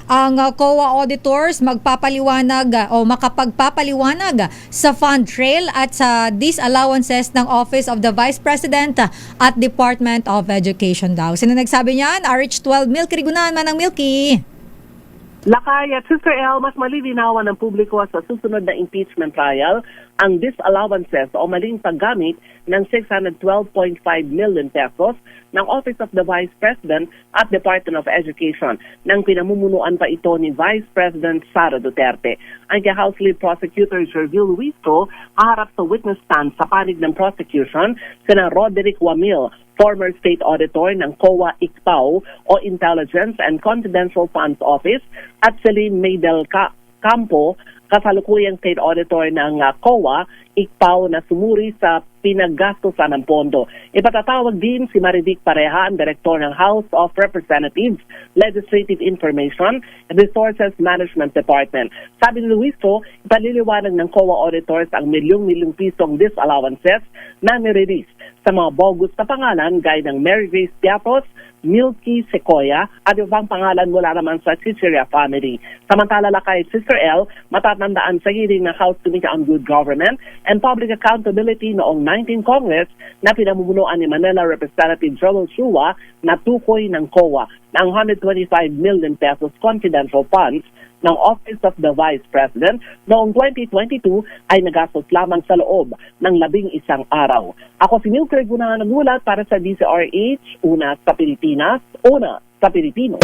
ang COA auditors magpapaliwanag o makapagpapaliwanag sa fund trail at sa disallowances ng Office of the Vice President at Department of Education daw. Sino nagsabi niyan? RH12 Milky Rigunan, Manang Milky. Lakay at Sister El, mas malilinawan ng publiko sa susunod na impeachment trial ang disallowances o maling paggamit ng 612.5 million pesos ng Office of the Vice President at Department of Education nang pinamumunuan pa ito ni Vice President Sara Duterte. Ang House Lead Prosecutor Jervil Luistro haharap sa witness stand sa panig ng prosecution sina Roderick Wamil, former state auditor ng COA ICPAO o Intelligence and Confidential Funds Office, at Celine Maydel Campo, kasalukuyang state auditor ng COA ICPAO na sumuri sa pinaggastusan ng pondo. Ipatatawag din si Marivic Pareha, ang direktor ng House of Representatives Legislative Information and Resources Management Department. Sabi ni Luistro, ipaliliwanag ng COA auditors ang milyong-milyong pisong disallowances na nirelease sa mga bogus na pangalan gaya ng Mary Grace Piatos, Milky Sequoia at ibang pangalan mula naman sa Chicheria family. Samantala kay Sister L, matatandaan sa hearing ng House Committee on Good Government and Public Accountability noong 19 Congress na pinamumunuan ni Manila Representative Joel Chua na tukoy ng COA ng 125 million pesos confidential funds ng Office of the Vice President noong 2022 ay nagastos lamang sa loob ng 11 araw. Ako si Milky Rigunan, nagulat para sa DZRH, una sa Pilipinas, una sa Pilipino.